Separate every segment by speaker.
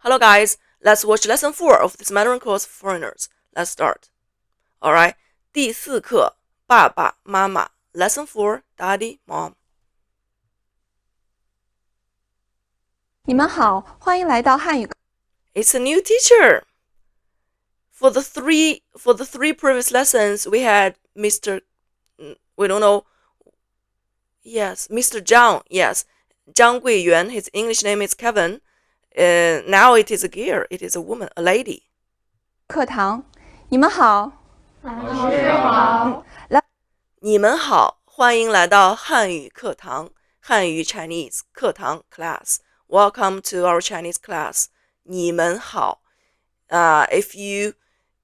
Speaker 1: Hello guys, let's watch lesson 4 of this Mandarin Course for foreigners. Let's start. Alright, 第4课爸爸妈妈 Lesson 4 Daddy, Mom.
Speaker 2: 你们好，欢迎来到汉语。
Speaker 1: It's a new teacher. For the three previous lessons, we had Mr. We don't know. Yes, Mr. Zhang. Yes, Zhang Guiyuan. His English name is Kevin. Now it is a girl. It is a woman, a lady.
Speaker 2: 课堂，你们好，
Speaker 3: 老师好。
Speaker 1: 你们好，欢迎来到汉语课堂，汉语 Chinese 课堂 class. Welcome to our Chinese class. 你们好。If you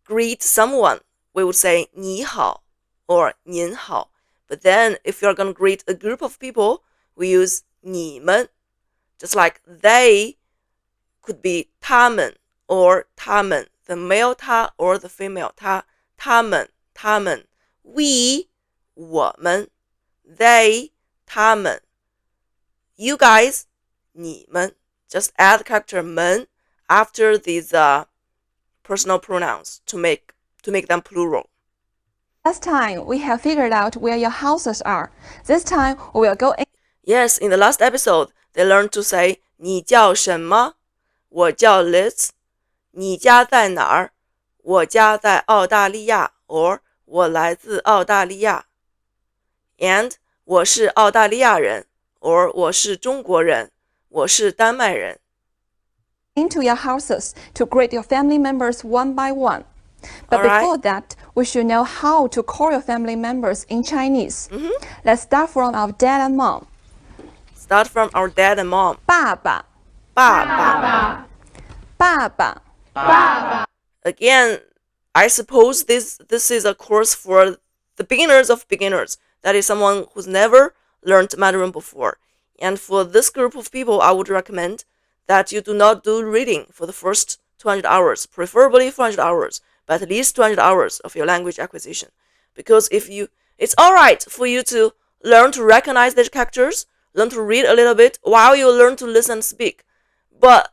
Speaker 1: greet someone, we would say 你好 or 您好. But then if you're going to greet a group of people, we use 你们. Just like they could be 他们 or 他们, the male 他 or the female 他们 we 我们 they 他们 you guys 你们 just add the character 们 after these personal pronouns to make them plural.
Speaker 2: Last time we have figured out where your houses are. This time we will go in.
Speaker 1: Yes, in the last episode, they learned to say 你叫什么我叫 Liz. 你家在哪儿我家在澳大利亚 or 我来自澳大利亚 and 我是澳大利亚人 or 我是中国人我是丹麦人
Speaker 2: into your houses to greet your family members one by one. But
Speaker 1: Alright.
Speaker 2: before that, we should know how to call your family members in Chinese. Let's start from our dad and mom.
Speaker 1: Start from our dad and mom.
Speaker 2: 爸爸，
Speaker 1: 爸爸
Speaker 2: 爸爸，
Speaker 3: 爸爸
Speaker 1: Again, I suppose this is a course for the beginners of beginners. That is someone who's never learned Mandarin before. And for this group of people, I would recommend that you do not do reading for the first 200 hours, preferably 400 hours, but at least 200 hours of your language acquisition. Because it's alright for you to learn to recognize the characters, learn to read a little bit while you learn to listen and speak. But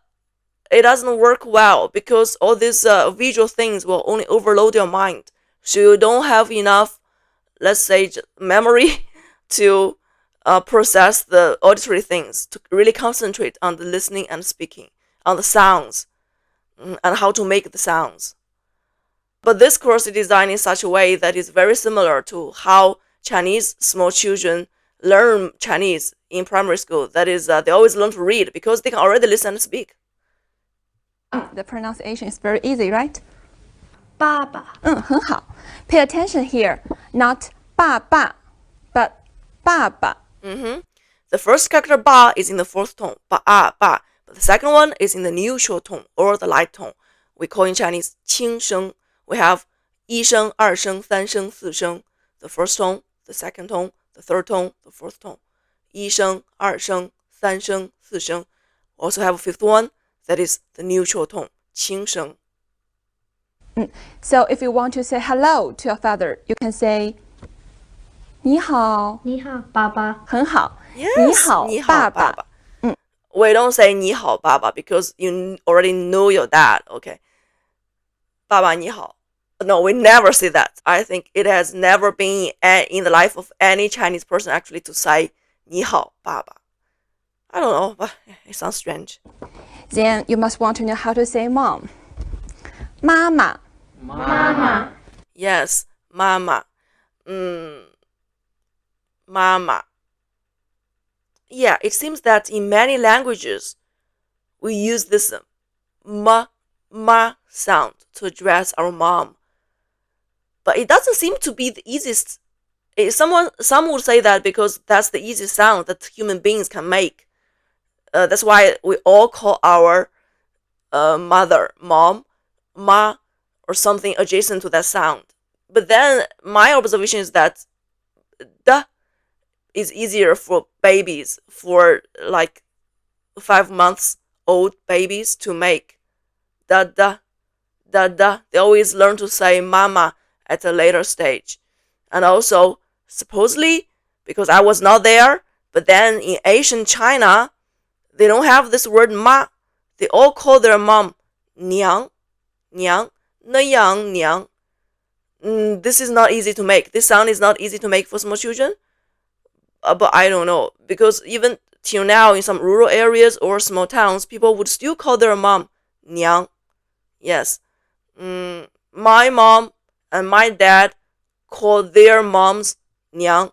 Speaker 1: it doesn't work well because all these visual things will only overload your mind. So you don't have enough, let's say, memory to process the auditory things, to really concentrate on the listening and speaking, on the sounds, and how to make the sounds. But this course is designed in such a way that is very similar to how Chinese small children learn Chinese in primary school. That is, they always learn to read because they can already listen and speak.
Speaker 2: The pronunciation is very easy, right?
Speaker 3: 爸爸
Speaker 2: 很好。Pay attention here, not 爸爸, but 爸爸。
Speaker 1: The first character ba is in the fourth tone, ba. But the second one is in the neutral tone or the light tone. We call in Chinese 轻声. We have 一声, 二声, 三声, 四声. The first tone, the second tone, the third tone, the fourth tone. 一声, 二声, 三声, 四声. Also have a fifth one, that is the neutral tone, 轻声.
Speaker 2: So if you want to say hello to your father, you can say 你好，
Speaker 3: 你好爸爸
Speaker 2: 很好。
Speaker 1: Yes,
Speaker 2: 你好，
Speaker 1: 你好，
Speaker 2: 爸
Speaker 1: 爸
Speaker 2: 爸。
Speaker 1: We don't say 你好，爸爸 because you already know your dad, okay? 爸爸你好. No, we never say that. I think it has never been in the life of any Chinese person actually to say 你好，爸爸. I don't know, but it sounds strange.
Speaker 2: Then you must want to know how to say mom. 妈妈，
Speaker 3: 妈妈
Speaker 1: Yes, 妈妈. Mama. Yeah, it seems that in many languages, we use this ma sound to address our mom. But it doesn't seem to be the easiest. Some would say that because that's the easiest sound that human beings can make. That's why we all call our mother mom, ma, or something adjacent to that sound. But then my observation is that da is easier for babies, for like 5 months old babies to make. Da. They always learn to say mama at a later stage. And also, supposedly, because I was not there, but then in Asian China, they don't have this word ma. they all call their mom 娘娘那样娘. This is not easy to make. This sound is not easy to make for small children. But I don't know, because even till now in some rural areas or small towns, people would still call their mom 娘. Yes. My mom and my dad call their moms 娘.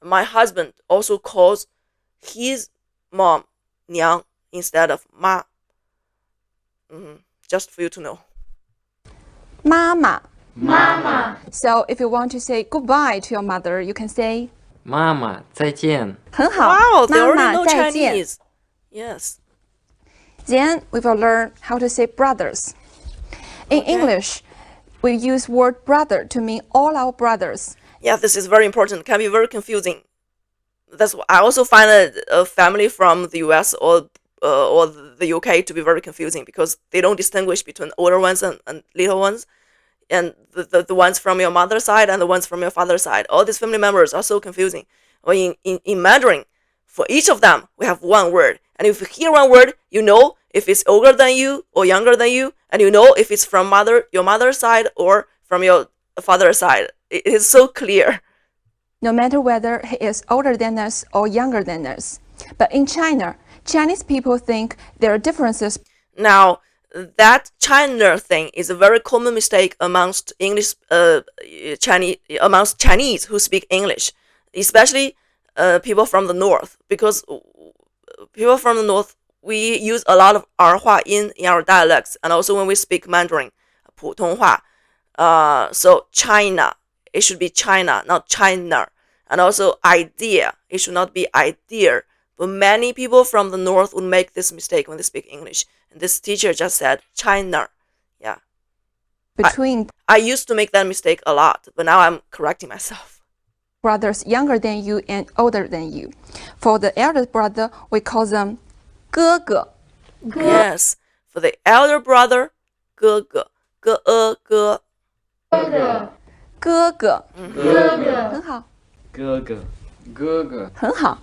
Speaker 1: My husband also calls his mom 娘 instead of 妈. Just for you to know.
Speaker 2: 妈妈.
Speaker 3: 妈妈
Speaker 2: So if you want to say goodbye to your mother, you can say
Speaker 4: 妈妈再见。
Speaker 2: 很好.
Speaker 1: Wow, they
Speaker 2: 妈
Speaker 1: already
Speaker 2: 妈
Speaker 1: know
Speaker 2: 再见.
Speaker 1: Chinese. Yes.
Speaker 2: Then we will learn how to say brothers. In English, we use word brother to mean all our brothers.
Speaker 1: Yeah, this is very important. Can be very confusing. That's why I also find a family from the US or the UK to be very confusing, because they don't distinguish between older ones and little ones, and the ones from your mother's side and the ones from your father's side. All these family members are so confusing. Well, in Mandarin, for each of them, we have one word. And if you hear one word, you know if it's older than you or younger than you, and you know if it's from your mother's side or from your father's side. It is so clear.
Speaker 2: No matter whether he is older than us or younger than us. But in China, Chinese people think there are differences.
Speaker 1: Now, that China thing is a very common mistake amongst Chinese who speak English, especially people from the north, because people from the north, we use a lot of 儿化音 in our dialects, and also when we speak Mandarin, 普通话. So China, it should be China, not China. And also idea, it should not be idea. But many people from the north would make this mistake when they speak English. And this teacher just said China. Yeah.
Speaker 2: Between
Speaker 1: I used to make that mistake a lot, but now I'm correcting myself.
Speaker 2: brothers younger than you and older than you. For the eldest brother, we call them 哥哥.
Speaker 1: Yes. For the elder brother, 哥哥. 哥哥.
Speaker 2: 哥哥.
Speaker 3: 哥哥
Speaker 2: 很好.
Speaker 4: 哥哥，哥哥，
Speaker 2: 很好.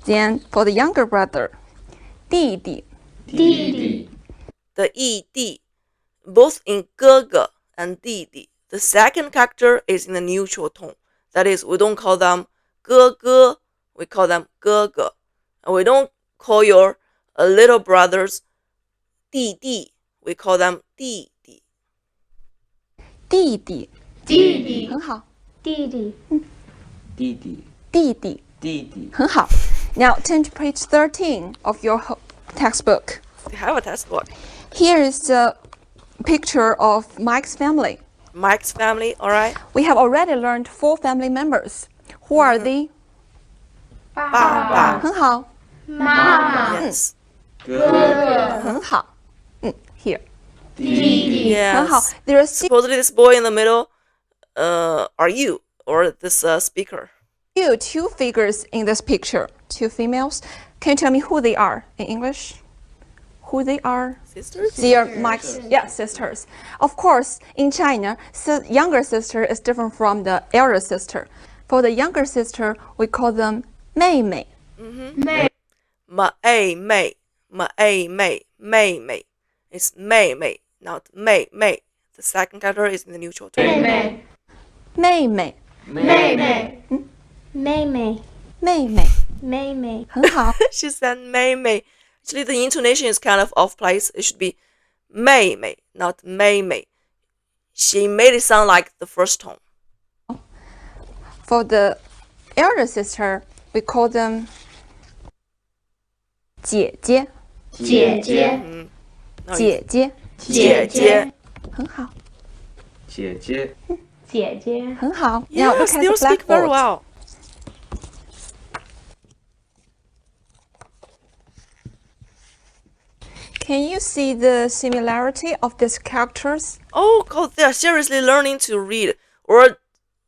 Speaker 2: Then for the younger brother, 弟弟.
Speaker 3: 弟弟
Speaker 1: The 义弟, both in 哥哥 and 弟弟. The second character is in the neutral tone. That is, we don't call them 哥哥, we call them 哥哥. And we don't call your little brothers 弟弟, we call them 弟弟.
Speaker 2: 弟弟.
Speaker 3: 弟弟
Speaker 2: 很好.
Speaker 3: 弟弟
Speaker 4: 弟弟，
Speaker 2: 弟弟.
Speaker 4: 弟弟。
Speaker 2: 很好. Now turn to page 13 of your textbook.
Speaker 1: They have a textbook.
Speaker 2: Here is a picture of Mike's family.
Speaker 1: Mike's family, alright?
Speaker 2: We have already learned 4 family members. Who are they?
Speaker 3: 爸
Speaker 1: 爸
Speaker 2: 很好.
Speaker 3: 妈妈
Speaker 1: Yes.
Speaker 4: 哥哥，
Speaker 2: 很好. Here.
Speaker 3: 弟弟
Speaker 2: 很好.
Speaker 1: Yes.
Speaker 2: There are 6
Speaker 1: Supposedly this boy in the middle are you, or this speaker.
Speaker 2: 2 figures in this picture. 2 females. Can you tell me who they are in English? Who they are?
Speaker 1: Sisters?
Speaker 2: They are Mike's sisters. Of course, in China, younger sister is different from the elder sister. For the younger sister, we call them 妹妹.
Speaker 1: 妹妹,妹妹. It's 妹妹, not 妹妹. The second character is in the neutral tone.
Speaker 3: 妹
Speaker 2: 妹妹.
Speaker 3: 妹妹妹妹
Speaker 2: 妹妹.
Speaker 3: 妹妹
Speaker 2: 很好.
Speaker 1: She said 妹妹. Actually, the intonation is kind of off place. It should be 妹妹, not 妹妹. She made it sound like the first tone.
Speaker 2: For the elder sister, we call them 姐姐.
Speaker 3: 姐姐
Speaker 1: No,
Speaker 2: 姐姐.
Speaker 1: 姐姐.
Speaker 2: 很好.
Speaker 4: 姐姐，
Speaker 3: 姐姐
Speaker 2: 很好. Now look
Speaker 1: Yes,
Speaker 2: at
Speaker 1: they
Speaker 2: the
Speaker 1: speak very
Speaker 2: blackboard.
Speaker 1: well.
Speaker 2: Can you see the similarity of these characters?
Speaker 1: Oh, God, they are seriously learning to read, or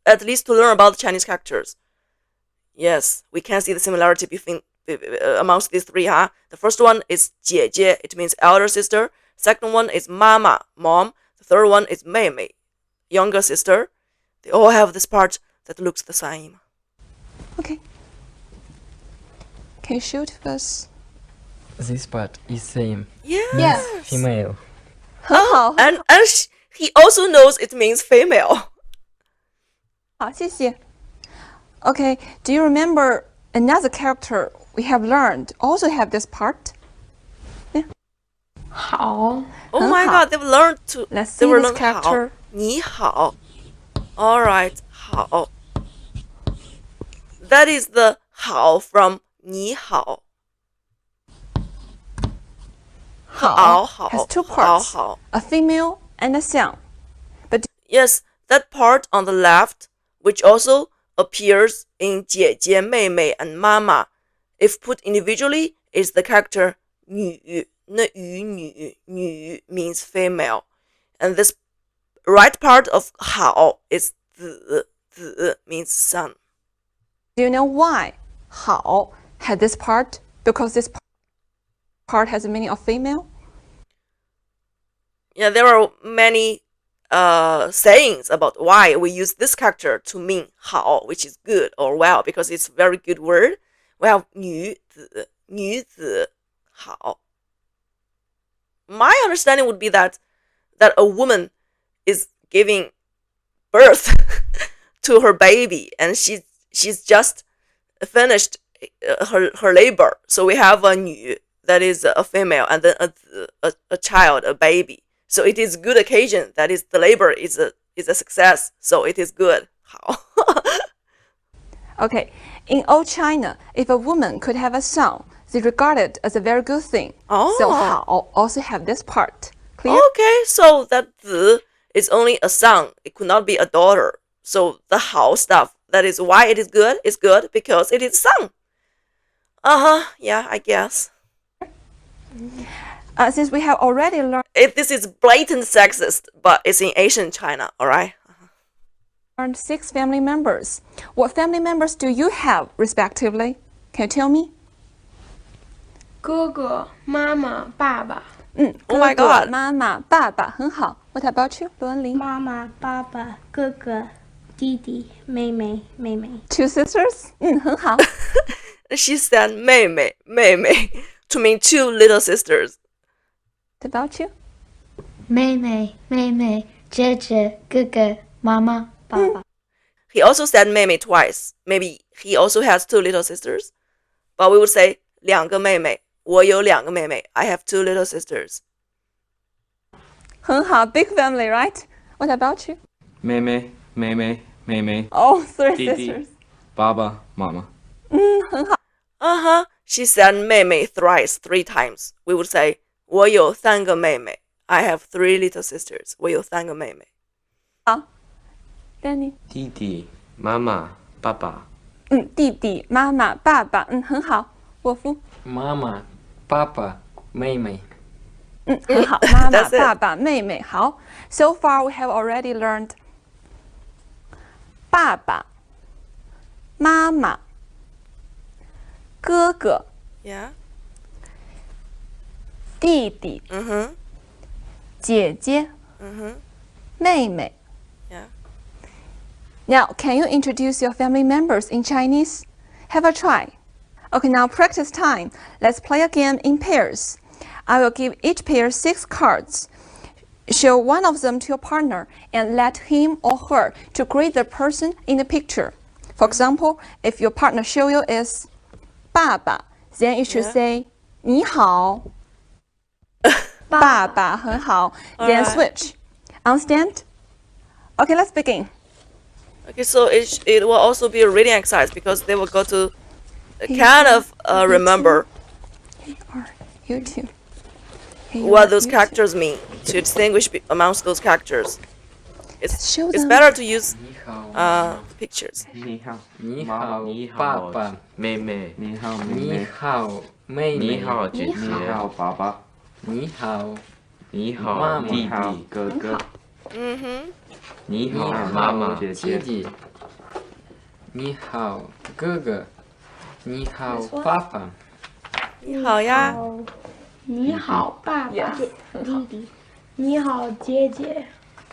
Speaker 1: at least to learn about Chinese characters. Yes, we can see the similarity between amongst these 3, huh? The first one is 姐姐, it means elder sister. Second one is 妈妈, mom. The third one is 妹妹, younger sister. They all have this part that looks the same.
Speaker 2: Okay. Can you shoot us?
Speaker 5: This part is same.
Speaker 1: Yeah.
Speaker 2: Yes.
Speaker 5: Female.
Speaker 2: 很好，
Speaker 1: And he also knows it means female.
Speaker 2: 好，谢谢。Okay, do you remember another character we have learned also have this part?
Speaker 3: 好，
Speaker 1: Oh
Speaker 2: 很
Speaker 1: my
Speaker 2: 好
Speaker 1: god, they've learned to.
Speaker 2: Let's
Speaker 1: They
Speaker 2: see
Speaker 1: were
Speaker 2: this
Speaker 1: learning
Speaker 2: character.
Speaker 1: 好，你好. All right, 好. That is the 好 from 你好.
Speaker 2: 好
Speaker 1: 好
Speaker 2: has two
Speaker 1: 好
Speaker 2: parts,
Speaker 1: 好.
Speaker 2: a female and a sound.
Speaker 1: Yes, that part on the left, which also appears in 姐姐、妹妹 and 妈妈, if put individually, is the character 女。那语女 means female, and this right part of 好 is 子 means son.
Speaker 2: Do you know why 好 had this part? Because this part has the meaning of female.
Speaker 1: Yeah, there are many sayings about why we use this character to mean 好, which is good or well, because it's a very good word. We have 女子好. My understanding would be that a woman is giving birth to her baby, and she's just finished her labor. So we have a 女 that is a female, and then a child, a baby. So it is good occasion. That is, the labor is a success. So it is good. 好.
Speaker 2: Okay, in old China, if a woman could have a son, they regard it as a very good thing.
Speaker 1: Oh.
Speaker 2: So 好 also have this part. Clear?
Speaker 1: Okay, so that 子 is only a son. It could not be a daughter. So the 好 stuff, that is why it is good because it is son. Yeah, I guess.
Speaker 2: Since we have already
Speaker 1: This is blatant sexist, but it's in Asian China, alright?
Speaker 2: learned 6 family members, what family members do you have respectively? Can you tell me?
Speaker 3: 哥哥、妈妈、爸爸。
Speaker 1: Oh my
Speaker 2: 哥哥
Speaker 1: god.
Speaker 2: 妈妈、爸爸，很好。What about you, 罗文玲？
Speaker 3: 妈妈、爸爸、哥哥、弟弟、妹妹、妹妹。
Speaker 2: 2 sisters? 很好。
Speaker 1: She said 妹妹 to mean 2 little sisters.
Speaker 2: What about you?
Speaker 3: 妹妹、妹妹、姐姐、哥哥、妈妈、爸爸。
Speaker 1: He also said 妹妹 twice. Maybe he also has 2 little sisters. But we would say 2个妹妹. 我有2个妹妹. I have 2 little sisters.
Speaker 2: 很好 big family, right? What about you?
Speaker 4: 妹妹，妹妹，妹妹，
Speaker 2: Oh, 3
Speaker 4: 弟弟
Speaker 2: sisters.
Speaker 4: 爸爸妈妈。
Speaker 2: 很好。
Speaker 1: She said 妹妹 thrice, 3 times. We would say 我有3个妹妹. I have 3 little sisters. 我有3个妹妹.
Speaker 2: 好 Danny?
Speaker 4: 弟弟妈妈爸爸。
Speaker 2: 弟弟、妈妈、爸爸，很好。沃夫，
Speaker 5: Mama, Papa, 妹妹。
Speaker 2: 很好。妈妈、
Speaker 1: That's it.
Speaker 2: 爸爸、妹妹，好。So far we have already learned 爸爸、妈妈、哥哥、
Speaker 1: Yeah.
Speaker 2: 弟弟、姐姐、妹妹。
Speaker 1: Yeah.
Speaker 2: Now, can you introduce your family members in Chinese? Have a try. Okay, now practice time. Let's play a game in pairs. I will give each pair 6 cards. Show one of them to your partner and let him or her to greet the person in the picture. For example, if your partner show you is 爸爸, then you should
Speaker 1: Yeah.
Speaker 2: say 你好. 爸爸很好. Then
Speaker 1: Alright.
Speaker 2: switch. Understand? Okay, let's begin.
Speaker 1: Okay, so it will also be a reading exercise because they will go to kind of remember
Speaker 2: Or you too.
Speaker 1: what those characters mean to distinguish amongst those characters.
Speaker 2: Show
Speaker 1: It's
Speaker 2: them.
Speaker 1: better to use
Speaker 5: 你好，
Speaker 1: pictures.
Speaker 4: 你好，
Speaker 5: 你
Speaker 4: 妈妈
Speaker 5: 好
Speaker 4: 你，好
Speaker 5: 爸爸，
Speaker 4: 妹妹，你好，妹
Speaker 5: 你
Speaker 4: 妹，
Speaker 5: 好，妹妹，
Speaker 4: 你好，姐姐，你好，爸爸，
Speaker 5: 你好，
Speaker 4: 你好，
Speaker 5: 妈妈
Speaker 4: 弟弟，哥哥，你好，妈妈，姐姐，
Speaker 5: 弟弟，你好，哥哥，你好，爸爸。
Speaker 1: 你好呀。
Speaker 3: 你好，爸爸。
Speaker 2: Yes.
Speaker 3: 弟弟。你好，姐姐。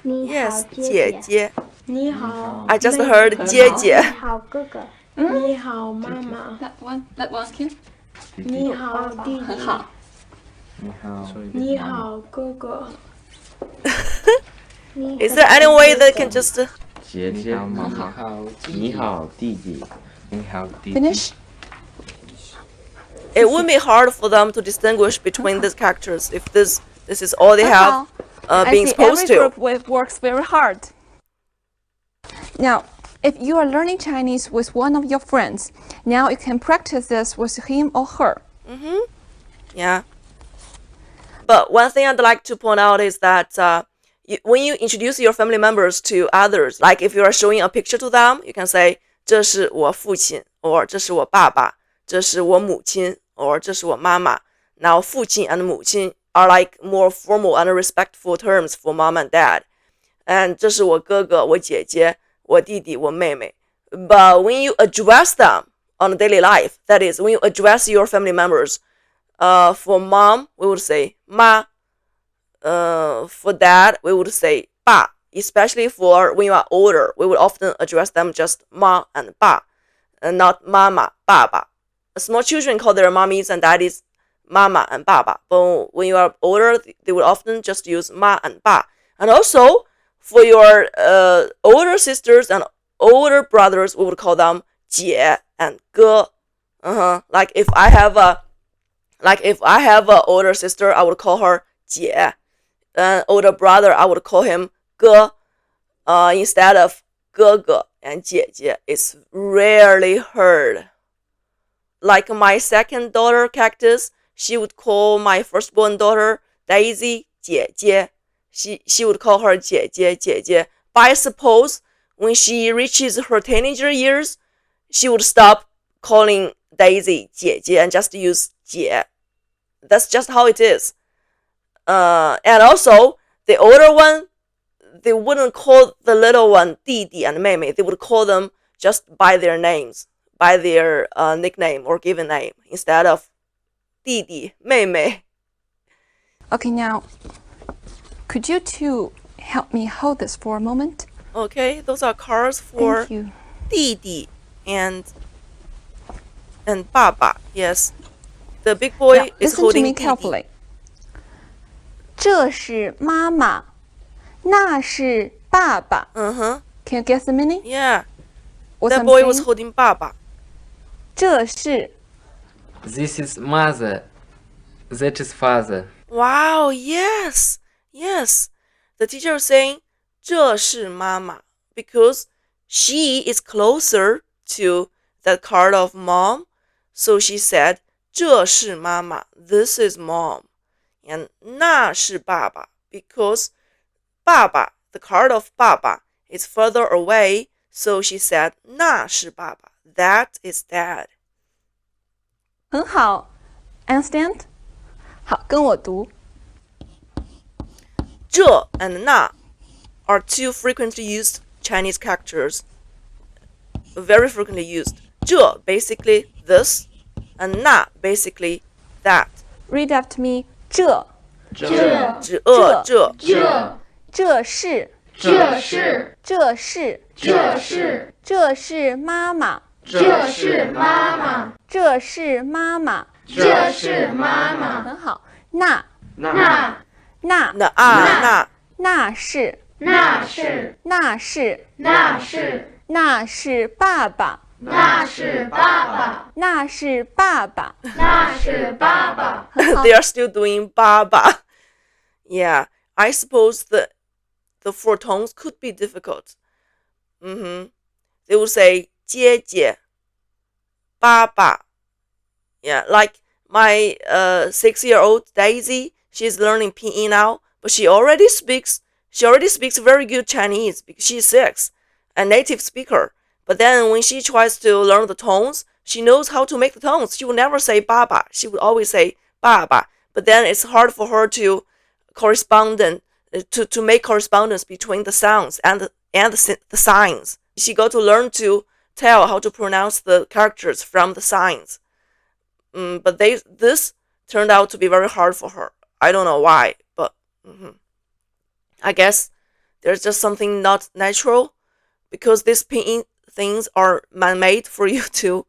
Speaker 3: 你好，
Speaker 1: Yes,
Speaker 3: 姐
Speaker 1: 姐姐。
Speaker 3: 你好。
Speaker 1: I just heard 姐姐。
Speaker 3: 你好，哥哥。你好，妈妈。
Speaker 2: Let one skill.
Speaker 3: 你好弟弟，
Speaker 2: 很好。
Speaker 3: 你好哥哥。
Speaker 1: Is there any way they can just
Speaker 4: 姐姐，你好弟弟，你好弟弟。
Speaker 2: Finish.
Speaker 1: it would be hard for them to distinguish between these characters if this is all they have being
Speaker 2: I see
Speaker 1: exposed
Speaker 2: every
Speaker 1: to.
Speaker 2: group works very hard. Now, if you are learning Chinese with one of your friends, now you can practice this with him or her.
Speaker 1: Yeah. But one thing I'd like to point out is that when you introduce your family members to others, like if you are showing a picture to them, you can say 这是我父亲 or 这是我爸爸 这是我母亲 or 这是我妈妈 Now 父亲 and 母亲 are like more formal and respectful terms for mom and dad. And 这是我哥哥我姐姐我弟弟我妹妹 But when you address them on daily life, that is, when you address your family members, for mom, we would say 妈 for dad, we would say 爸 Especially for when you are older, we would often address them just 妈 and 爸 and not 妈妈 爸爸 Small children call their mommies and daddies 妈妈 and 爸爸 But when you are older, they would often just use 妈 and 爸 And also, for your older sisters and older brothers, we would call them 姐 and 哥 Like if I have a older sister, I would call her 姐 An older brother, I would call him 哥 instead of 哥哥 and 姐姐 It's rarely heard. Like my second daughter, Cactus, she would call my firstborn daughter, Daisy, 姐姐 She would call her 姐姐 姐姐 But I suppose when she reaches her teenager years, she would stop calling Daisy 姐姐 and just use 姐 That's just how it is. And also, the older one, they wouldn't call the little one 弟弟 and 妹妹 They would call them just by their names, by their nickname or given name, instead of 弟弟妹妹
Speaker 2: Okay, now, could you two help me hold this for a moment?
Speaker 1: Okay, those are cards for
Speaker 2: Thank you.
Speaker 1: 弟弟 and 爸爸 Yes, the big boy
Speaker 2: Now,
Speaker 1: is
Speaker 2: listen to
Speaker 1: holding
Speaker 2: me
Speaker 1: 弟弟
Speaker 2: carefully. 这是妈妈，那是爸爸。Can you guess the meaning?
Speaker 1: Yeah,
Speaker 2: What
Speaker 1: that
Speaker 2: I'm
Speaker 1: boy was
Speaker 2: saying?
Speaker 1: holding 爸爸
Speaker 2: 这是
Speaker 5: This is mother. That is father.
Speaker 1: Wow, yes, yes. The teacher is saying 这是妈妈 because she is closer to that card of mom. So she said 这是妈妈 This is mom. And 那是爸爸 because 爸爸 the card of 爸爸 is further away. So she said 那是爸爸 That is dad.
Speaker 2: 很好 ，understand？好，跟我读。
Speaker 1: 这 and 那 are two frequently used Chinese characters. Very frequently used. 这 basically this, and 那 basically that.
Speaker 2: Read after me. 这
Speaker 1: 这
Speaker 2: 是妈妈。这是妈妈。很好。那是爸爸。
Speaker 1: They are still doing 爸爸. Yeah, I suppose the four tones could be difficult. They would say 姐姐 爸爸. Yeah, like my 6-year-old Daisy, she's learning Pinyin now, but she already speaks very good Chinese because she's 6, a native speaker. But then when she tries to learn the tones, she knows how to make the tones. She would never say 爸爸. She would always say 爸爸. But then it's hard for her to make correspondence between the sounds and the signs. She got to learn to tell how to pronounce the characters from the signs. But this turned out to be very hard for her. I don't know why, but I guess there's just something not natural because these pinyin things are man-made for you to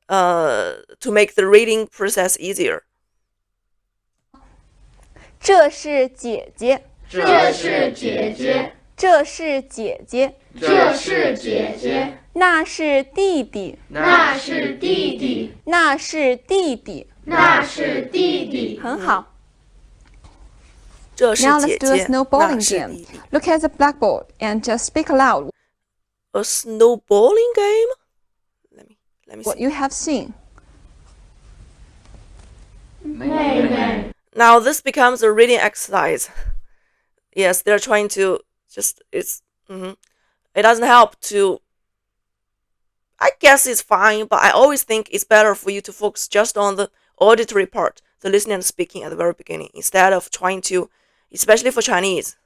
Speaker 1: to make the reading process easier.
Speaker 2: 这是姐姐，
Speaker 3: 这是姐姐，
Speaker 2: 这是姐姐，
Speaker 3: 这是姐姐，
Speaker 2: 那是弟弟，
Speaker 3: 那是弟弟，
Speaker 2: 那是弟弟。
Speaker 3: 那是弟弟。
Speaker 2: 很好。
Speaker 1: 这是
Speaker 2: Now
Speaker 1: 姐
Speaker 2: let's do a
Speaker 1: 姐，
Speaker 2: snowballing
Speaker 1: 那是
Speaker 2: game.
Speaker 1: 弟弟。
Speaker 2: Look at the blackboard and just speak aloud
Speaker 1: A snowballing game? Let me
Speaker 2: what
Speaker 1: see.
Speaker 2: you have seen.
Speaker 3: 妹妹，
Speaker 1: Now this becomes a reading exercise. Yes, they're trying to just it doesn't help to. I guess it's fine, but I always think it's better for you to focus just on the auditory part, the listening and speaking at the very beginning, instead of trying to, especially for Chinese,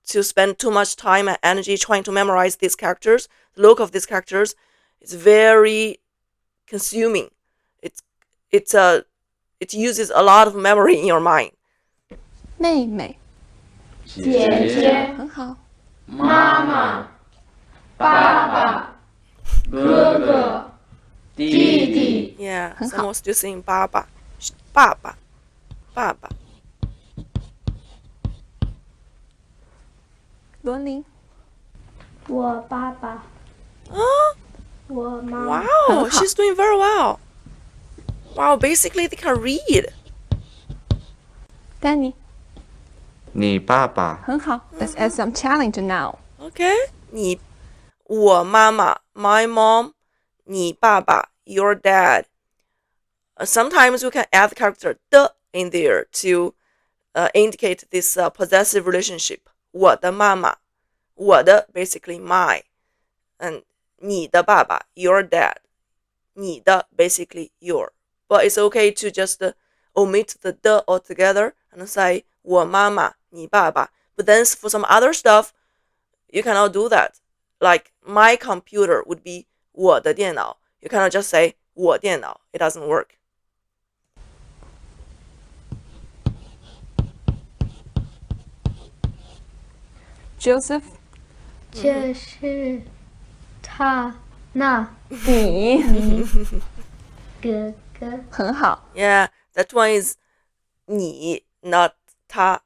Speaker 1: to spend too much time and energy trying to memorize these characters. The look of these characters is very consuming. It uses a lot of memory in your mind.
Speaker 2: 妹妹，
Speaker 3: 姐姐，
Speaker 2: 很好。
Speaker 3: 妈妈，爸爸，哥哥，弟弟。
Speaker 1: Yeah,
Speaker 2: 很好。
Speaker 1: someone still saying 爸爸，爸爸，爸爸。
Speaker 2: 罗琳，
Speaker 3: 我爸爸，
Speaker 1: Oh,
Speaker 3: 我妈妈。
Speaker 1: wow, she's doing very well. Wow, basically they can read.
Speaker 2: 丹尼，
Speaker 4: 你爸爸，
Speaker 2: 很好。Let's add some challenge now.
Speaker 1: Okay, 我妈妈 my mom, 你爸爸 your dad. Sometimes you can add the character 的 in there to indicate this possessive relationship. 我的妈妈，我的 basically my, and 你的爸爸 your dad, 你的 basically your. But it's okay to just omit the 的 altogether and say 我妈妈，你爸爸. But then for some other stuff, you cannot do that. Like my computer would be 我的电脑. You cannot just say 我电脑. It doesn't work.
Speaker 2: Joseph，
Speaker 3: 这是他那
Speaker 2: 你
Speaker 3: 哥哥。
Speaker 2: 很好。
Speaker 1: Yeah, that one is 你 not 他.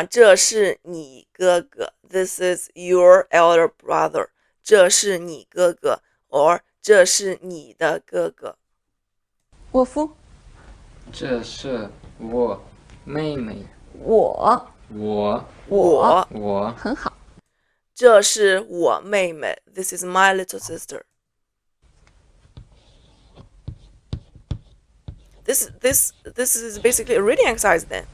Speaker 1: 这是你哥哥. This is your elder brother. 这是你哥哥 or 这是你的哥哥.
Speaker 2: 沃夫，
Speaker 5: 这是我妹妹，
Speaker 2: 我
Speaker 1: 我
Speaker 2: 很好。
Speaker 1: 这是我妹妹. This is my little sister. This is basically a reading exercise then.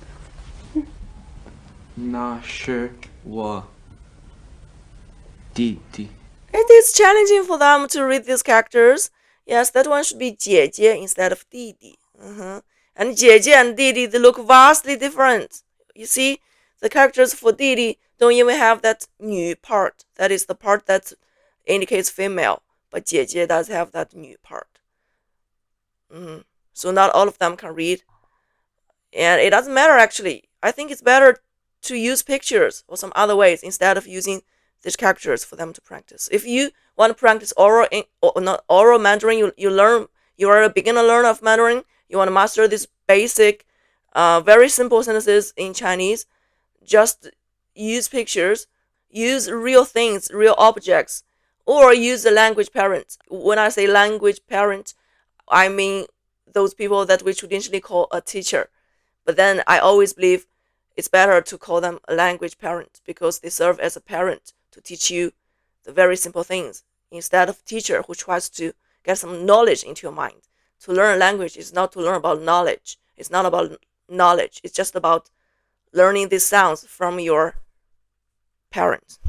Speaker 4: 那是我弟弟。
Speaker 1: It is challenging for them to read these characters. Yes, that one should be 姐姐 instead of 弟弟. And 姐姐 and 弟弟, they look vastly different. You see, the characters for 弟弟 don't even have that 女 part. That is the part that indicates female. But 姐姐 does have that 女 part. So not all of them can read. And it doesn't matter actually. I think it's better to use pictures or some other ways instead of using these characters for them to practice. If you want to practice oral Mandarin, you are a beginner learner of Mandarin, you want to master these basic, very simple sentences in Chinese, just use pictures, use real things, real objects, or use the language parent. When I say language parent, I mean those people that we traditionally call a teacher. But then I always believe it's better to call them a language parent because they serve as a parent to teach you the very simple things instead of teacher who tries to get some knowledge into your mind. To learn a language is not to learn about knowledge. It's not about knowledge. It's just about learning these sounds from your parents.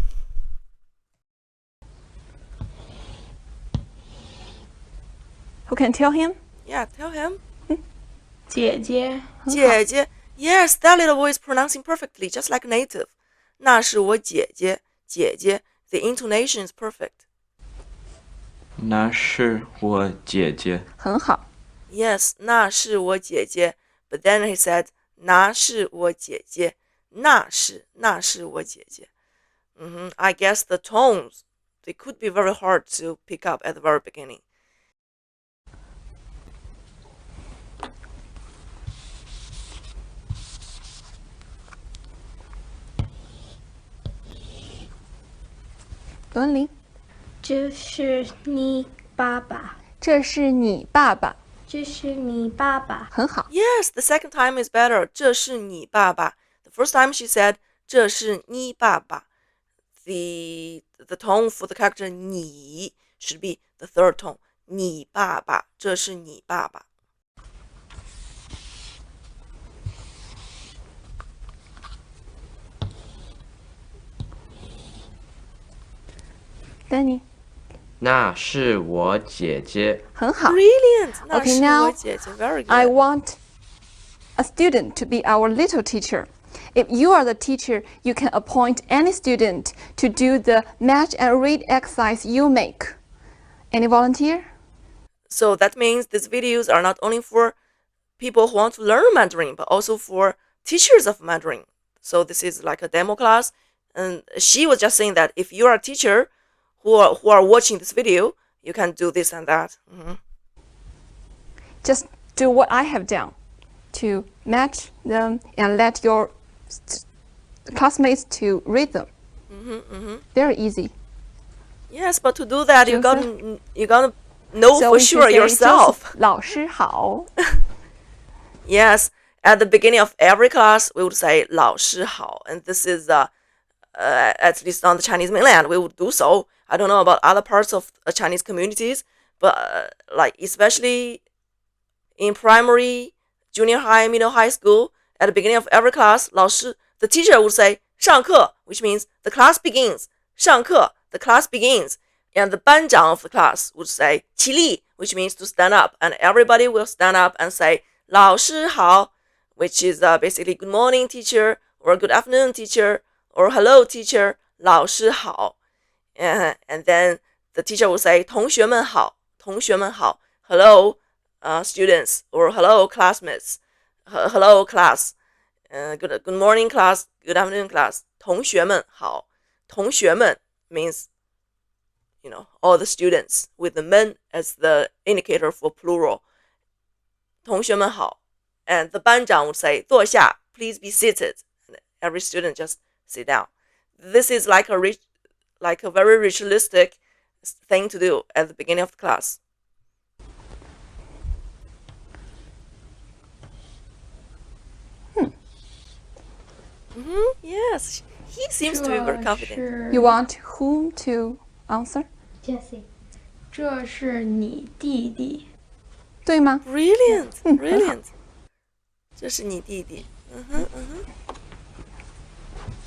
Speaker 2: Who can tell him?
Speaker 1: Yeah, tell him.
Speaker 3: 姐姐，
Speaker 1: 姐姐. Yes, that little boy is pronouncing perfectly, just like native. 那是我姐姐, 姐姐. The intonation is perfect.
Speaker 4: 那是我姐姐。
Speaker 2: 很好。
Speaker 1: Yes, 那是我姐姐. But then he said, 那是我姐姐. 那是我姐姐. I guess the tones, they could be very hard to pick up at the very beginning.
Speaker 2: 伦理。
Speaker 3: 这是你爸爸。
Speaker 2: 这是你爸爸。
Speaker 3: 这是你爸爸。
Speaker 2: 很好。
Speaker 1: Yes, the second time is better. 这是你爸爸. The first time she said 这是你爸爸. The tone for the character 你 should be the third tone. 你爸爸，这是你爸爸。
Speaker 2: Danny，
Speaker 4: 那是我姐姐。
Speaker 2: 很好。
Speaker 1: Brilliant. 那
Speaker 2: Okay,
Speaker 1: 是
Speaker 2: now
Speaker 1: 我姐姐 Very good.
Speaker 2: I want a student to be our little teacher. If you are the teacher, you can appoint any student to do the match and read exercise you make. Any volunteer?
Speaker 1: So that means these videos are not only for people who want to learn Mandarin, but also for teachers of Mandarin. So this is like a demo class. And she was just saying that if you are a teacher who are watching this video, you can do this and that.
Speaker 2: Just do what I have done to match them and let your classmates to read them. Very easy.
Speaker 1: Yes, but to do that, you gotta know
Speaker 2: So
Speaker 1: for
Speaker 2: we should
Speaker 1: sure
Speaker 2: say,
Speaker 1: yourself.
Speaker 2: 老师好.
Speaker 1: Yes, at the beginning of every class, we would say 老师好, and this is at least on the Chinese mainland, we would do so. I don't know about other parts of Chinese communities, but like especially in primary, junior high, middle high school, at the beginning of every class, 老师, the teacher would say 上课, which means the class begins. 上课, the class begins. And the 班长 of the class would say 起立, which means to stand up. And everybody will stand up and say 老师好, which is basically good morning teacher, or good afternoon teacher, or hello teacher, 老师好. And then the teacher will say 同学们好, 同学们好, hello students, or hello classmates, hello class, good morning class, good afternoon class, 同学们好. 同学们 means, all the students, with the men as the indicator for plural. 同学们好. And the 班长 would say 坐下, please be seated. And every student just sit down. This is like a very ritualistic thing to do at the beginning of the class. Yes, he seems to be very confident.
Speaker 2: You want whom to answer?
Speaker 3: Jessie，
Speaker 6: 这是你弟弟。
Speaker 2: 对吗？
Speaker 1: Brilliant, brilliant. 这是你弟弟.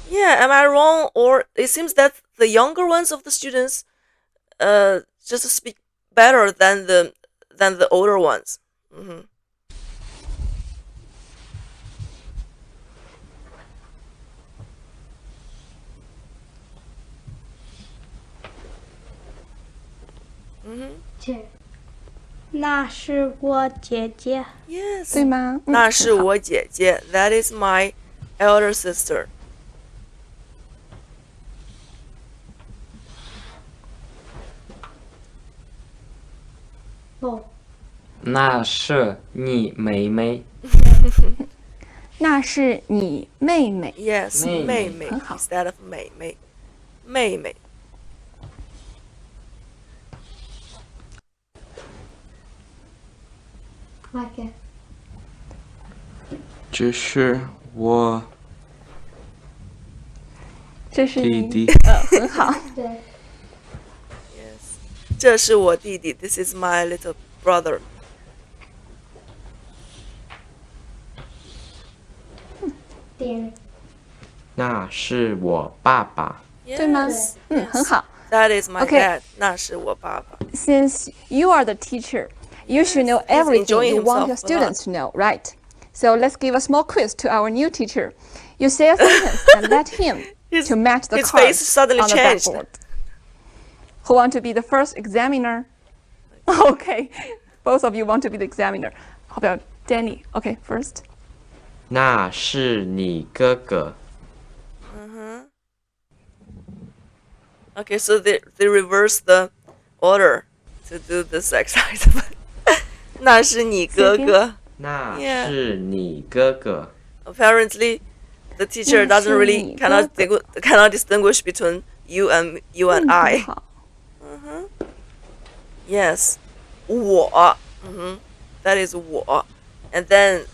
Speaker 1: Yeah, am I wrong? Or it seems that the younger ones of the students just speak better than the older ones.
Speaker 3: 姐，那是我姐姐。
Speaker 1: Yes.
Speaker 2: 对吗？
Speaker 1: 那是我姐姐. That is my elder sister.
Speaker 3: 哦，
Speaker 5: 那是你妹妹。
Speaker 2: 那是你妹妹。
Speaker 1: Yes,
Speaker 5: 妹妹。
Speaker 1: 妹妹
Speaker 2: 很好。
Speaker 1: instead of 妹妹. 妹妹.
Speaker 3: like it。
Speaker 4: 这是我
Speaker 2: 这是你
Speaker 4: 弟弟。
Speaker 2: 很好。
Speaker 3: 对，
Speaker 1: Yes. 这是我弟弟. This is my little brother.
Speaker 3: 点
Speaker 4: 那是我爸爸。
Speaker 2: 对吗？
Speaker 1: Yes.
Speaker 2: 很好。
Speaker 1: That is my
Speaker 2: Okay.
Speaker 1: dad. 那是我爸爸.
Speaker 2: Since you are the teacher, you should know everything
Speaker 1: enjoying
Speaker 2: you want your
Speaker 1: himself a lot.
Speaker 2: students to know, right? So let's give a small quiz to our new teacher. You say a sentence and let him to match the
Speaker 1: his
Speaker 2: cards
Speaker 1: face suddenly
Speaker 2: on the
Speaker 1: changed.
Speaker 2: blackboard. Who want to be the first examiner? Okay, both of you want to be the examiner. How about Danny? Okay, first.
Speaker 4: 那是你哥哥。
Speaker 1: Okay, so they reverse the order to do this exercise. 那是你哥哥.
Speaker 4: 那
Speaker 1: Yeah.
Speaker 4: 是你哥哥。
Speaker 1: Apparently, the teacher
Speaker 2: 那
Speaker 1: doesn't
Speaker 2: 是
Speaker 1: really
Speaker 2: 你哥哥。
Speaker 1: cannot distinguish between you and I.
Speaker 2: 很好。
Speaker 1: Yes. 我. That is 我. And then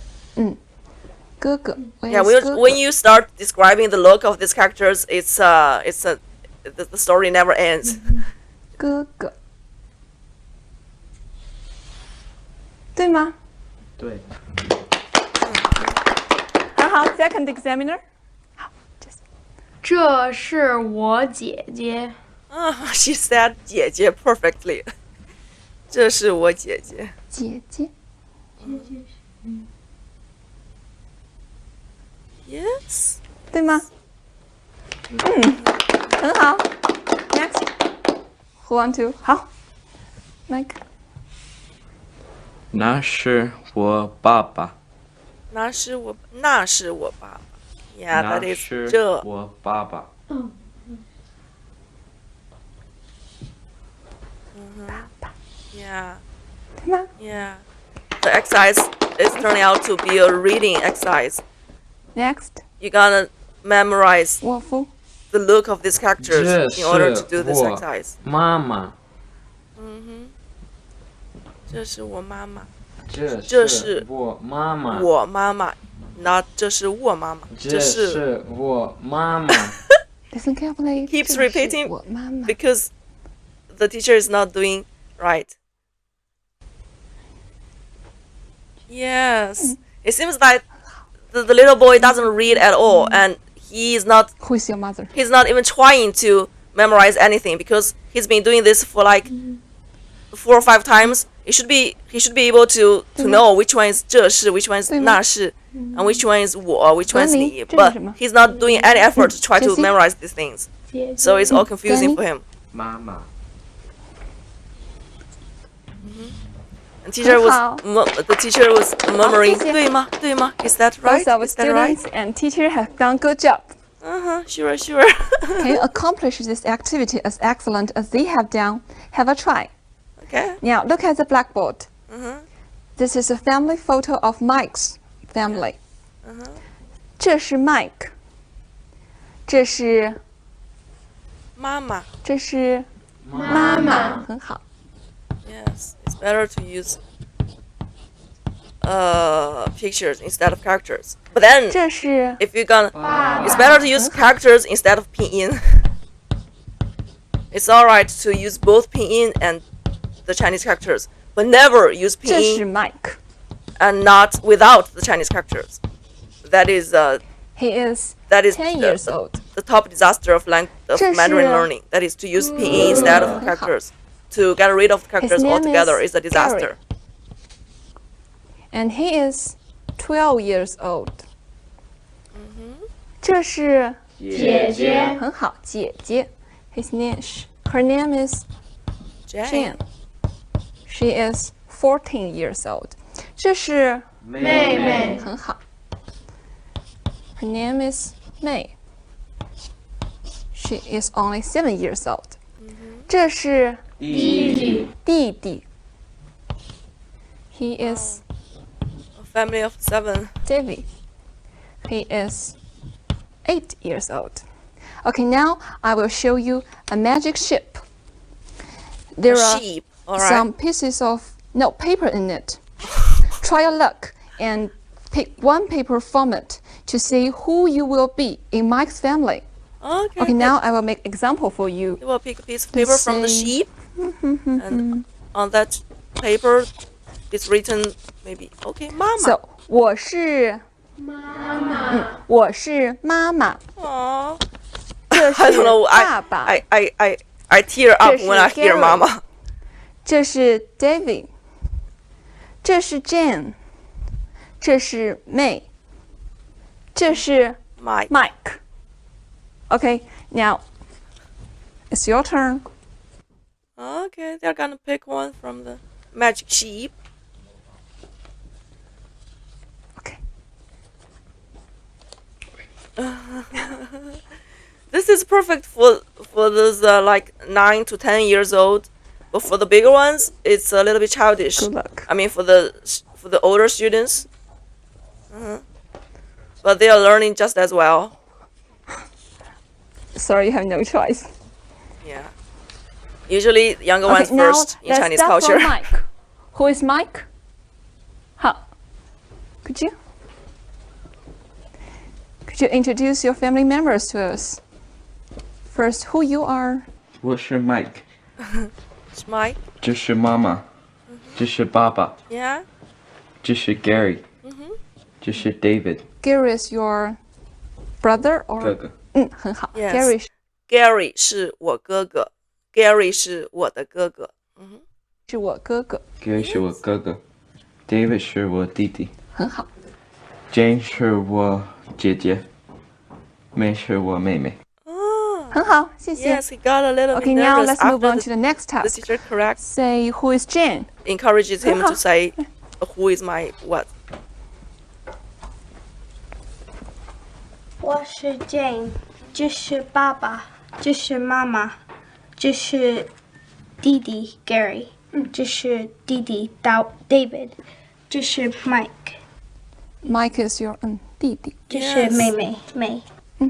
Speaker 2: 哥哥
Speaker 1: yeah,
Speaker 2: Where's 哥哥
Speaker 1: when you start describing the look of these characters, the story never ends.
Speaker 2: 哥哥，对吗？
Speaker 4: 对。
Speaker 2: 很好。Second examiner， 好，
Speaker 6: 这是我姐姐。
Speaker 1: She said 姐姐 perfectly. 这是我姐姐。
Speaker 2: 姐姐，
Speaker 1: Yes.
Speaker 2: 对吗？很好。Next, who want to？好，Mike。
Speaker 5: 那是我爸爸。
Speaker 1: 那是我爸爸。Yeah,
Speaker 5: 那
Speaker 1: that is
Speaker 5: 是
Speaker 1: 这。
Speaker 5: 我爸爸。
Speaker 1: Yeah.
Speaker 2: 对吗
Speaker 1: Yeah. The exercise is turning out to be a reading exercise.
Speaker 2: ？Next，
Speaker 1: You're gonna memorize
Speaker 2: 沃夫。
Speaker 1: the look of these characters
Speaker 5: 这
Speaker 1: in order to
Speaker 5: 是
Speaker 1: do this
Speaker 5: 我
Speaker 1: exercise.
Speaker 5: 妈妈。
Speaker 1: 这是我妈妈。
Speaker 5: 这
Speaker 1: 这
Speaker 5: 是
Speaker 1: 是
Speaker 5: 我妈妈。
Speaker 1: 我妈妈。Not 这是我妈妈。
Speaker 5: 这是我妈妈。
Speaker 2: Listen carefully.
Speaker 1: Keeps
Speaker 2: 这是
Speaker 1: repeating
Speaker 2: 我妈妈。
Speaker 1: because the teacher is not doing right. Yes. It seems that the little boy doesn't read at all, and he's not
Speaker 2: Who is your mother?
Speaker 1: even trying to memorize anything because he's been doing this for like 4 or 5 times. He should be able to know which one is 这是 which one is 那是 and which one is 我 which one is 你
Speaker 2: 这是
Speaker 1: but
Speaker 2: 什么？
Speaker 1: he's not doing any effort to try to
Speaker 2: 这些？
Speaker 1: memorize these things.
Speaker 6: 姐姐
Speaker 1: So it's all confusing for him.
Speaker 4: 妈妈。
Speaker 1: And teacher was
Speaker 2: 很好。
Speaker 1: the teacher was murmuring
Speaker 2: 谢谢。
Speaker 1: 对吗 Is that right?
Speaker 2: Both our
Speaker 1: Is that right?
Speaker 2: students and teacher have done good job.
Speaker 1: Sure.
Speaker 2: Can you accomplish this activity as excellent as they have done? Have a try.
Speaker 1: Okay.
Speaker 2: Now look at the blackboard. This is a family photo of Mike's family. 这是 Mike. 这是
Speaker 1: 妈妈。
Speaker 2: 妈妈。很好。
Speaker 1: Yes, it's better to use pictures instead of characters. But then
Speaker 2: 这是
Speaker 1: if you're gonna it's better to use characters instead of pinyin. It's alright to use both pinyin and the Chinese characters, but never use
Speaker 2: 这是
Speaker 1: pinyin
Speaker 2: Mike.
Speaker 1: and not without the Chinese characters. That is
Speaker 2: He is 10
Speaker 1: the,
Speaker 2: years old.
Speaker 1: the top disaster of
Speaker 2: 这是
Speaker 1: Mandarin learning. That is to use pinyin instead of characters. To get rid of the characters
Speaker 2: name
Speaker 1: altogether
Speaker 2: is
Speaker 1: is a disaster.
Speaker 2: And he is 12 years old. 这是
Speaker 6: 姐姐。
Speaker 2: 很好，姐姐。Her name is Jane. She is 14 years old. 这是
Speaker 6: 妹妹。
Speaker 2: 很好。Her name is May. She is only 7 years old. 这是弟弟。He is
Speaker 1: A family of 7.
Speaker 2: David. He is 8 years old. Okay, now I will show you a magic ship. There
Speaker 1: A
Speaker 2: are
Speaker 1: sheep. Alright.
Speaker 2: some pieces of paper in it. Try your luck and pick one paper from it to see who you will be in Mike's family.
Speaker 1: Okay.
Speaker 2: Okay, now I will make example for you.
Speaker 1: You will pick a piece of paper
Speaker 2: Let's
Speaker 1: from the
Speaker 2: say-
Speaker 1: sheep, and on that paper, it's written maybe Mama.
Speaker 2: So, 我是妈妈。我是妈妈。
Speaker 1: Aww.
Speaker 2: 这
Speaker 1: I
Speaker 2: 是
Speaker 1: don't know.
Speaker 2: 爸爸。
Speaker 1: I tear up
Speaker 2: 这是
Speaker 1: when I hear
Speaker 2: Gary.
Speaker 1: Mama.
Speaker 2: 这是 David，这是 Jane，这是 May，这是
Speaker 1: Mike.
Speaker 2: Mike. Okay, now it's your turn.
Speaker 1: Okay, they're gonna pick one from the magic sheep.
Speaker 2: Okay.
Speaker 1: This is perfect for those like 9 to 10 years old, but for the bigger ones, it's a little bit childish.
Speaker 2: Good luck.
Speaker 1: I mean, for the older students, but they are learning just as well.
Speaker 2: Sorry, you have no choice.
Speaker 1: Yeah. Usually, younger ones
Speaker 2: now
Speaker 1: first in
Speaker 2: let's
Speaker 1: Chinese
Speaker 2: start
Speaker 1: culture.
Speaker 2: from Mike. Who is Mike? 好 Could you introduce your family members to us? First, who you are?
Speaker 4: 我是 Mike，
Speaker 1: It's Mike.
Speaker 4: 这是妈妈，这是爸爸，
Speaker 1: Yeah.
Speaker 4: 这是 Gary，这是 David，
Speaker 2: Gary is your brother or?
Speaker 4: 哥哥。
Speaker 2: 很好。
Speaker 1: Yes.
Speaker 2: Gary
Speaker 1: Gary 是我哥哥。Gary 是我的哥哥。
Speaker 2: 是我哥哥。
Speaker 4: Gary 是我哥哥 ，David 是我弟弟
Speaker 2: 很好。
Speaker 4: ，Jane 是我姐姐，May 是我妹妹。
Speaker 2: 很好，谢谢。
Speaker 1: Yes, he got a little
Speaker 2: Okay,
Speaker 1: bit
Speaker 2: now
Speaker 1: nervous
Speaker 2: let's move
Speaker 1: after
Speaker 2: on to the next
Speaker 1: the
Speaker 2: task.
Speaker 1: teacher corrects,
Speaker 2: Say who is Jane?
Speaker 1: encourages him to say, "Who is my what?"
Speaker 6: 我是 Jane， 这是爸爸，这是妈妈，这是弟弟 Gary， 这是弟弟 David， 这是 Mike，
Speaker 2: Mike is your 弟弟。
Speaker 6: 这是妹妹 May。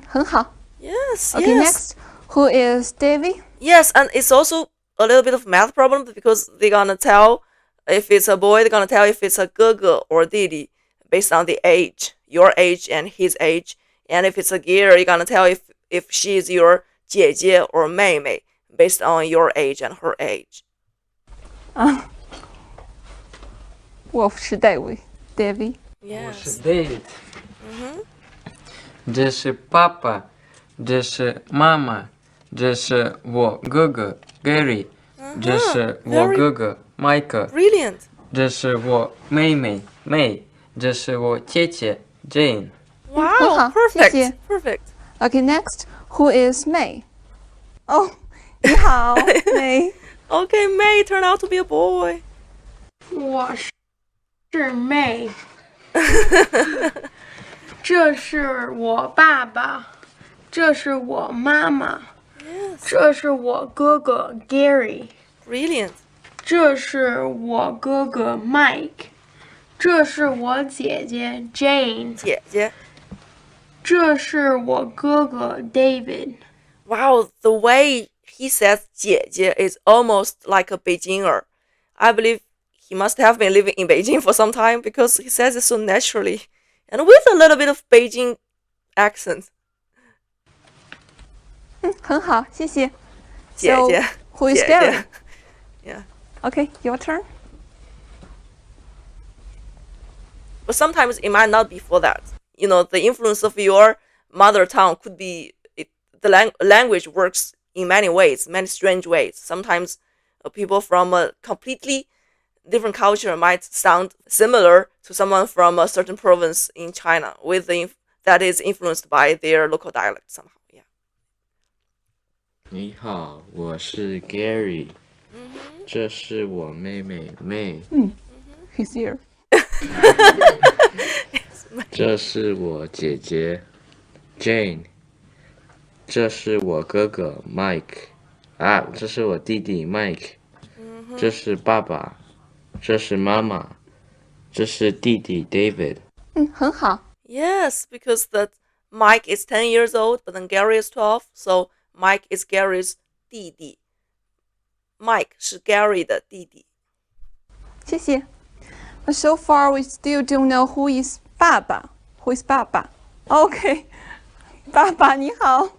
Speaker 2: 很好。
Speaker 1: Yes,
Speaker 2: Okay,
Speaker 1: yes.
Speaker 2: next, who is Davy?
Speaker 1: Yes, and it's also a little bit of math problem because they're gonna tell if it's a boy, they're gonna tell if it's a 哥哥 or 弟弟 based on the age, your age and his age. And if it's a girl, you're gonna tell if she's your 姐姐 or 妹妹 based on your age and her age.
Speaker 2: 我是 Davy. Davy.
Speaker 5: 我是
Speaker 1: Yes.
Speaker 5: David。这是爸爸，这是妈妈，这是我哥哥 Gary，这是我哥哥 Mike，
Speaker 1: Brilliant.
Speaker 5: 这是我妹妹 May， 这是我姐姐 Jane。
Speaker 1: Wow,
Speaker 2: 很好，
Speaker 1: perfect.
Speaker 2: 谢谢。
Speaker 1: Perfect.
Speaker 2: Okay, next, who is May? Oh, 你好，May.
Speaker 1: Okay, May turned out to be a boy.
Speaker 6: 我是 May， 这是我爸爸，这是我妈妈，
Speaker 1: Yes.
Speaker 6: 这是我哥哥 Gary，
Speaker 1: Brilliant.
Speaker 6: 这是我哥哥 Mike， 这是我姐姐 Jane，
Speaker 1: 姐姐。
Speaker 6: 这是我哥哥 David。
Speaker 1: Wow, the way he says 姐姐 is almost like a Beijinger. I believe he must have been living in Beijing for some time because he says it so naturally and with a little bit of Beijing accent.
Speaker 2: 很好，谢谢。
Speaker 1: 姐姐。
Speaker 2: So, who is
Speaker 1: 姐姐。
Speaker 2: Gary?
Speaker 1: Yeah.
Speaker 2: Okay, your turn.
Speaker 1: But sometimes it might not be for that. You know, the influence of your mother tongue could be the language works in many ways, many strange ways. Sometimes people from a completely different culture might sound similar to someone from a certain province in China with that is influenced by their local dialect somehow. Yeah.
Speaker 4: 你好，我是 Gary，这是我妹妹 May，
Speaker 2: He's here.
Speaker 4: 这是我姐姐 Jane， 这是我哥哥 Mike， 这是我弟弟 Mike， 这是爸爸，这是妈妈，这是弟弟 David。
Speaker 2: 很好。
Speaker 1: Yes, because that Mike is 10 years old, but then Gary is 12, so Mike is Gary's 弟弟. Mike 是 Gary 的弟弟。
Speaker 2: 谢谢。But so far, we still don't know who is 爸爸. Who is 爸爸? Okay. 爸爸你好。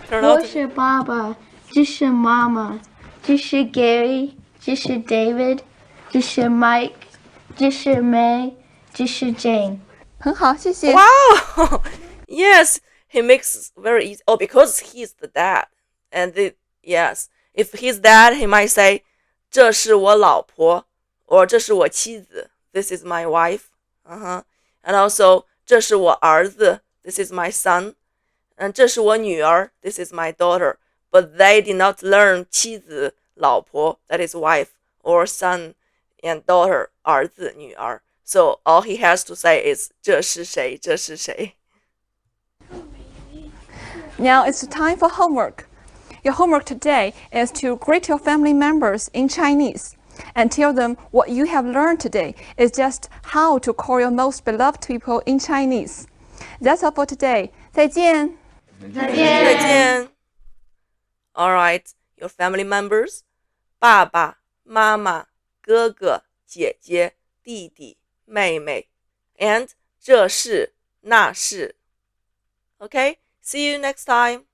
Speaker 3: 我是爸爸，这是妈妈，这是 Gary， 这是 David， 这是 Mike， 这是 May， 这是 Jane。
Speaker 2: 很好，谢谢。
Speaker 1: Wow! Yes, he makes very easy. Oh, because he's the dad. And yes, if he's dad, he might say, 这是我老婆 or 这是我妻子 This is my wife. And also, 这是我儿子 This is my son. And 这是我女儿 This is my daughter. But they did not learn 妻子老婆 that is wife or son and daughter 儿子女儿. So all he has to say is 这是谁这是谁.
Speaker 2: Now it's time for homework. Your homework today is to greet your family members in Chinese and tell them what you have learned today is just how to call your most beloved people in Chinese. That's all for today. 再见。
Speaker 1: 再见. All right. write your family members, 爸爸、妈妈、哥哥、姐姐、弟弟、妹妹 and 这是、那是 Okay, see you next time.